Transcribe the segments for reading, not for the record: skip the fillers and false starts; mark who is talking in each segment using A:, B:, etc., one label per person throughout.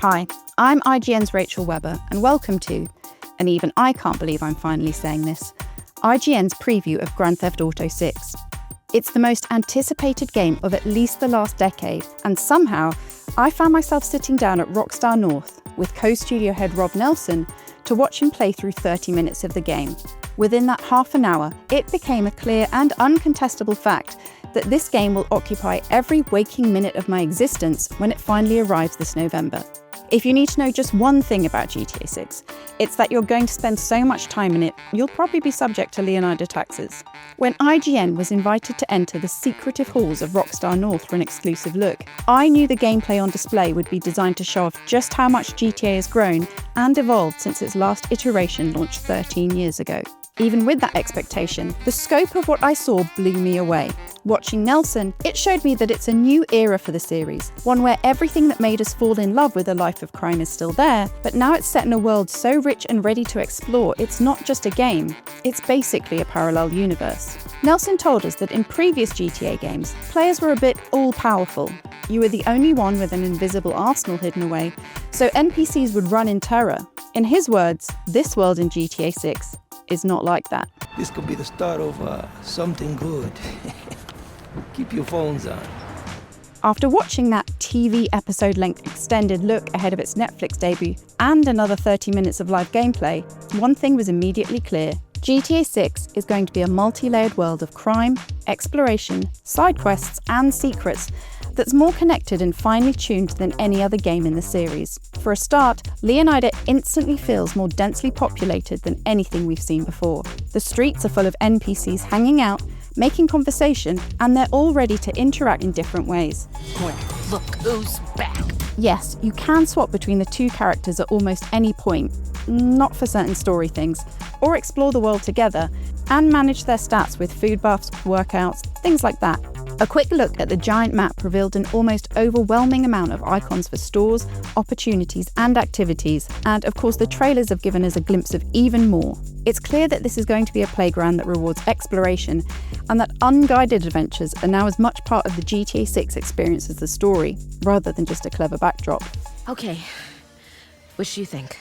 A: Hi, I'm IGN's Rachel Webber, and welcome to, and even I can't believe I'm finally saying this, IGN's preview of Grand Theft Auto 6. It's the most anticipated game of at least the last decade, and somehow I found myself sitting down at Rockstar North with co-studio head Rob Nelson to watch him play through 30 minutes of the game. Within that half an hour, it became a clear and uncontestable fact that this game will occupy every waking minute of my existence when it finally arrives this November. If you need to know just one thing about GTA 6, it's that you're going to spend so much time in it, you'll probably be subject to Leonida taxes. When IGN was invited to enter the secretive halls of Rockstar North for an exclusive look, I knew the gameplay on display would be designed to show off just how much GTA has grown and evolved since its last iteration launched 13 years ago. Even with that expectation, the scope of what I saw blew me away. Watching Nelson, it showed me that it's a new era for the series, one where everything that made us fall in love with a life of crime is still there, but now it's set in a world so rich and ready to explore, it's not just a game, it's basically a parallel universe. Nelson told us that in previous GTA games, players were a bit all-powerful. You were the only one with an invisible arsenal hidden away, so NPCs would run in terror. In his words, this world in GTA 6 is not like that.
B: This could be the start of something good. Keep your phones on.
A: After watching that TV episode-length extended look ahead of its Netflix debut and another 30 minutes of live gameplay, one thing was immediately clear. GTA 6 is going to be a multi-layered world of crime, exploration, side quests, and secrets that's more connected and finely tuned than any other game in the series. For a start, Leonida instantly feels more densely populated than anything we've seen before. The streets are full of NPCs hanging out, making conversation, and they're all ready to interact in different ways.
C: Well, look who's back.
A: Yes, you can swap between the two characters at almost any point, not for certain story things, or explore the world together, and manage their stats with food buffs, workouts, things like that. A quick look at the giant map revealed an almost overwhelming amount of icons for stores, opportunities, and activities, and of course the trailers have given us a glimpse of even more. It's clear that this is going to be a playground that rewards exploration, and that unguided adventures are now as much part of the GTA 6 experience as the story, rather than just a clever backdrop.
C: Okay, what do you think?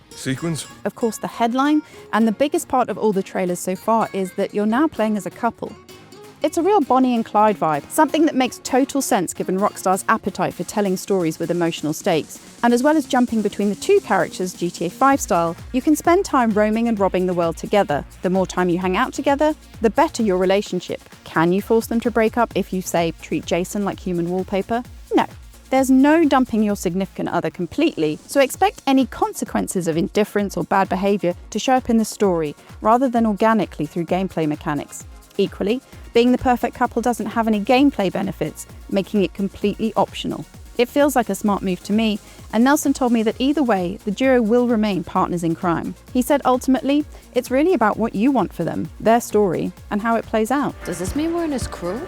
D: Sequence?
A: Of course, the headline, and the biggest part of all the trailers so far, is that you're now playing as a couple. It's a real Bonnie and Clyde vibe, something that makes total sense given Rockstar's appetite for telling stories with emotional stakes. And as well as jumping between the two characters GTA 5 style, you can spend time roaming and robbing the world together. The more time you hang out together, the better your relationship. Can you force them to break up if you, say, treat Jason like human wallpaper? No. There's no dumping your significant other completely, so expect any consequences of indifference or bad behaviour to show up in the story, rather than organically through gameplay mechanics. Equally, being the perfect couple doesn't have any gameplay benefits, making it completely optional. It feels like a smart move to me, and Nelson told me that either way, the duo will remain partners in crime. He said ultimately, it's really about what you want for them, their story, and how it plays out.
C: Does this mean we're in his crew?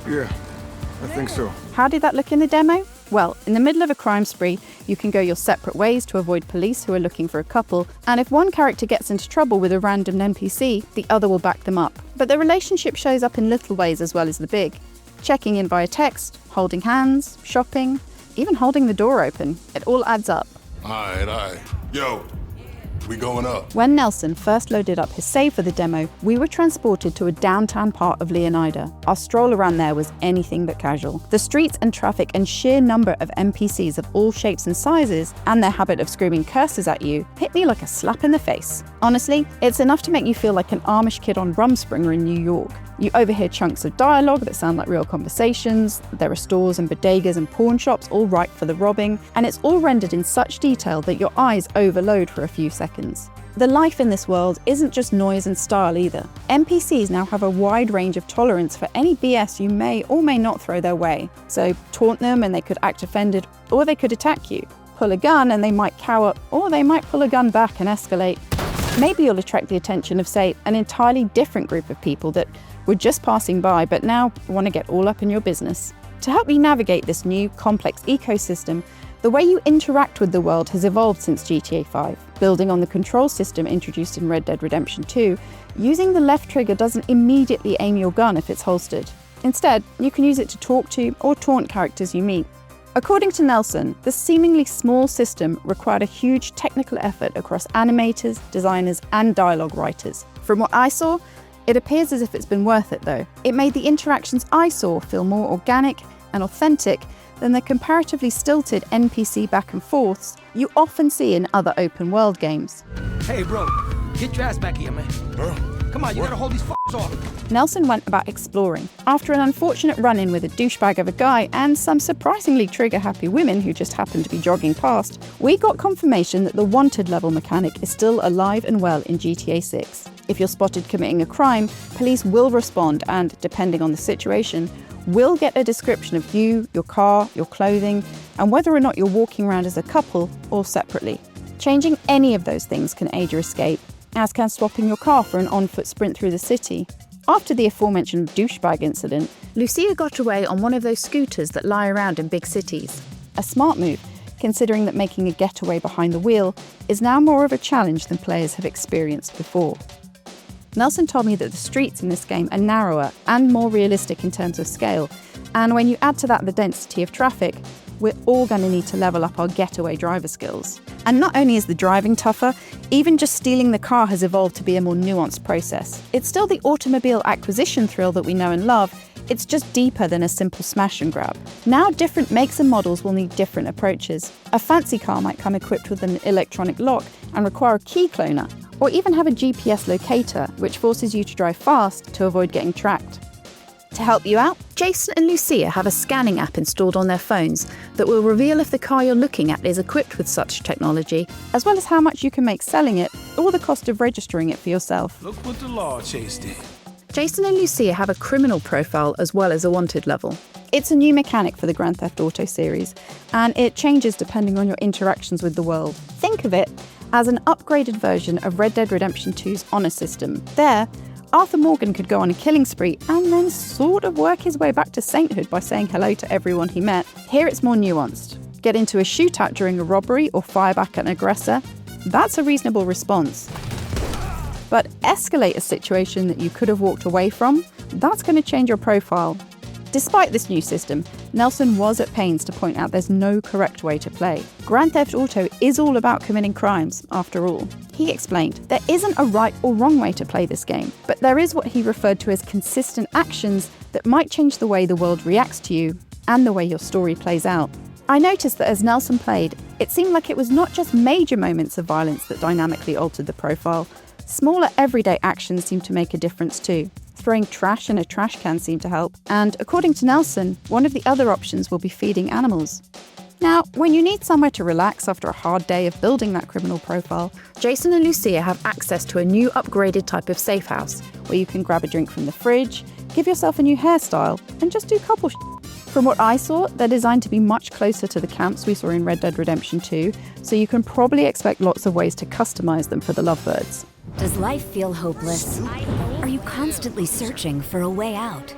D: Yeah, I think so.
A: How did that look in the demo? Well, in the middle of a crime spree, you can go your separate ways to avoid police who are looking for a couple, and if one character gets into trouble with a random NPC, the other will back them up. But the relationship shows up in little ways as well as the big. Checking in via text, holding hands, shopping, even holding the door open. It all adds up.
D: Alright. Yo, we going up.
A: When Nelson first loaded up his save for the demo, we were transported to a downtown part of Leonida. Our stroll around there was anything but casual. The streets and traffic and sheer number of NPCs of all shapes and sizes, and their habit of screaming curses at you, hit me like a slap in the face. Honestly, it's enough to make you feel like an Amish kid on Rumspringa in New York. You overhear chunks of dialogue that sound like real conversations, there are stores and bodegas and pawn shops all ripe for the robbing, and it's all rendered in such detail that your eyes overload for a few seconds. The life in this world isn't just noise and style either. NPCs now have a wide range of tolerance for any BS you may or may not throw their way. So taunt them and they could act offended, or they could attack you. Pull a gun and they might cower, or they might pull a gun back and escalate. Maybe you'll attract the attention of, say, an entirely different group of people that were just passing by but now want to get all up in your business. To help you navigate this new, complex ecosystem, the way you interact with the world has evolved since GTA 5. Building on the control system introduced in Red Dead Redemption 2, using the left trigger doesn't immediately aim your gun if it's holstered. Instead, you can use it to talk to or taunt characters you meet. According to Nelson, the seemingly small system required a huge technical effort across animators, designers, and dialogue writers. From what I saw, it appears as if it's been worth it though. It made the interactions I saw feel more organic and authentic than the comparatively stilted NPC back and forths you often see in other open world games.
B: Hey, bro, get your ass back here, man.
D: Huh?
B: Come on, you gotta hold these f***s off.
A: Nelson went about exploring. After an unfortunate run-in with a douchebag of a guy and some surprisingly trigger-happy women who just happened to be jogging past, we got confirmation that the wanted level mechanic is still alive and well in GTA 6. If you're spotted committing a crime, police will respond and, depending on the situation, will get a description of you, your car, your clothing, and whether or not you're walking around as a couple or separately. Changing any of those things can aid your escape, as can swapping your car for an on-foot sprint through the city. After the aforementioned douchebag incident, Lucia got away on one of those scooters that lie around in big cities. A smart move, considering that making a getaway behind the wheel is now more of a challenge than players have experienced before. Nelson told me that the streets in this game are narrower and more realistic in terms of scale, and when you add to that the density of traffic, we're all going to need to level up our getaway driver skills. And not only is the driving tougher, even just stealing the car has evolved to be a more nuanced process. It's still the automobile acquisition thrill that we know and love, it's just deeper than a simple smash and grab. Now different makes and models will need different approaches. A fancy car might come equipped with an electronic lock and require a key cloner, or even have a GPS locator, which forces you to drive fast to avoid getting tracked. To help you out, Jason and Lucia have a scanning app installed on their phones that will reveal if the car you're looking at is equipped with such technology, as well as how much you can make selling it, or the cost of registering it for yourself.
E: Look what the law chased in.
A: Jason and Lucia have a criminal profile as well as a wanted level. It's a new mechanic for the Grand Theft Auto series, and it changes depending on your interactions with the world. Think of it as an upgraded version of Red Dead Redemption 2's honor system. There, Arthur Morgan could go on a killing spree and then sort of work his way back to sainthood by saying hello to everyone he met. Here it's more nuanced. Get into a shootout during a robbery or fire back at an aggressor, that's a reasonable response. But escalate a situation that you could have walked away from, that's going to change your profile. Despite this new system, Nelson was at pains to point out there's no correct way to play. Grand Theft Auto is all about committing crimes, after all. He explained, there isn't a right or wrong way to play this game, but there is what he referred to as consistent actions that might change the way the world reacts to you and the way your story plays out. I noticed that as Nelson played, it seemed like it was not just major moments of violence that dynamically altered the profile. Smaller everyday actions seemed to make a difference too. Throwing trash in a trash can seemed to help, and according to Nelson, one of the other options will be feeding animals. Now, when you need somewhere to relax after a hard day of building that criminal profile, Jason and Lucia have access to a new upgraded type of safe house, where you can grab a drink from the fridge, give yourself a new hairstyle, and just do couple shit. From what I saw, they're designed to be much closer to the camps we saw in Red Dead Redemption 2, so you can probably expect lots of ways to customize them for the lovebirds.
F: Does life feel hopeless? Are you constantly searching for a way out?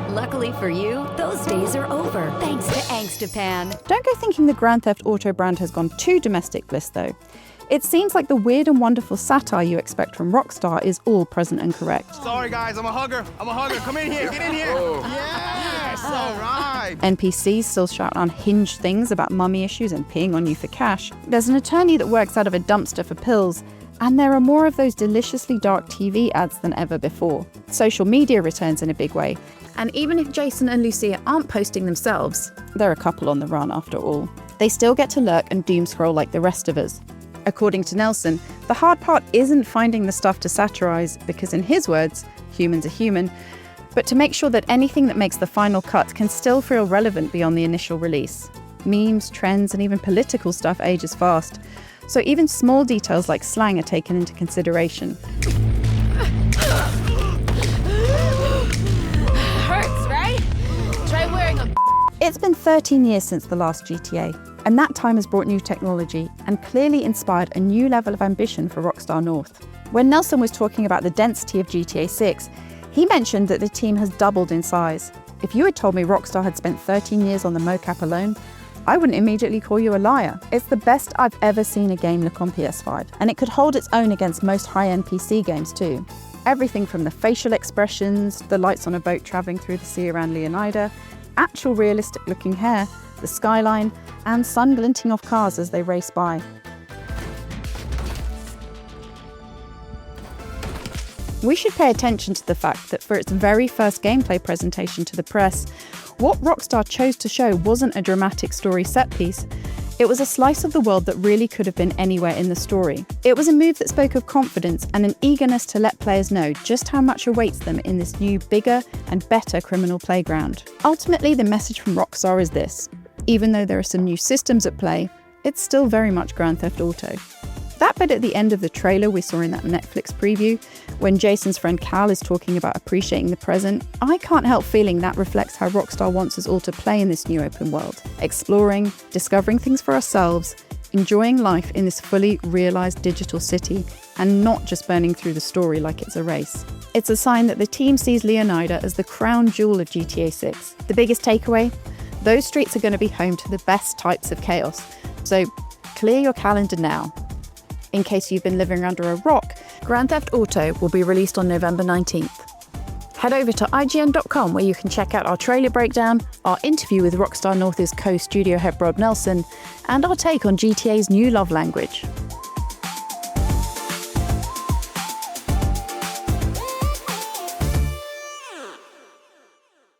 F: Luckily for you, those days are over, thanks to Angstapan.
A: Don't go thinking the Grand Theft Auto brand has gone too domestic bliss though. It seems like the weird and wonderful satire you expect from Rockstar is all present and correct.
E: Sorry guys, I'm a hugger. Come in here, get in here. Yes, all right.
A: NPCs still shout unhinged things about mummy issues and peeing on you for cash. There's an attorney that works out of a dumpster for pills, and there are more of those deliciously dark TV ads than ever before. Social media returns in a big way, and even if Jason and Lucia aren't posting themselves, they're a couple on the run after all, they still get to lurk and doom scroll like the rest of us. According to Nelson, the hard part isn't finding the stuff to satirize because, in his words, humans are human, but to make sure that anything that makes the final cut can still feel relevant beyond the initial release. Memes, trends, and even political stuff ages fast, so even small details like slang are taken into consideration.
C: Hurts, right? Try wearing a...
A: It's been 13 years since the last GTA, and that time has brought new technology and clearly inspired a new level of ambition for Rockstar North. When Nelson was talking about the density of GTA 6, he mentioned that the team has doubled in size. If you had told me Rockstar had spent 13 years on the mocap alone, I wouldn't immediately call you a liar. It's the best I've ever seen a game look on PS5, and it could hold its own against most high-end PC games too. Everything from the facial expressions, the lights on a boat travelling through the sea around Leonida, actual realistic-looking hair, the skyline, and sun glinting off cars as they race by. We should pay attention to the fact that for its very first gameplay presentation to the press, what Rockstar chose to show wasn't a dramatic story set piece. It was a slice of the world that really could have been anywhere in the story. It was a move that spoke of confidence and an eagerness to let players know just how much awaits them in this new, bigger and better criminal playground. Ultimately, the message from Rockstar is this: even though there are some new systems at play, it's still very much Grand Theft Auto. That bit at the end of the trailer we saw in that Netflix preview, when Jason's friend Cal is talking about appreciating the present, I can't help feeling that reflects how Rockstar wants us all to play in this new open world. Exploring, discovering things for ourselves, enjoying life in this fully realised digital city, and not just burning through the story like it's a race. It's a sign that the team sees Leonida as the crown jewel of GTA 6. The biggest takeaway? Those streets are going to be home to the best types of chaos. So clear your calendar now. In case you've been living under a rock, Grand Theft Auto will be released on November 19th. Head over to IGN.com where you can check out our trailer breakdown, our interview with Rockstar North's co-studio head Rob Nelson, and our take on GTA's new love language.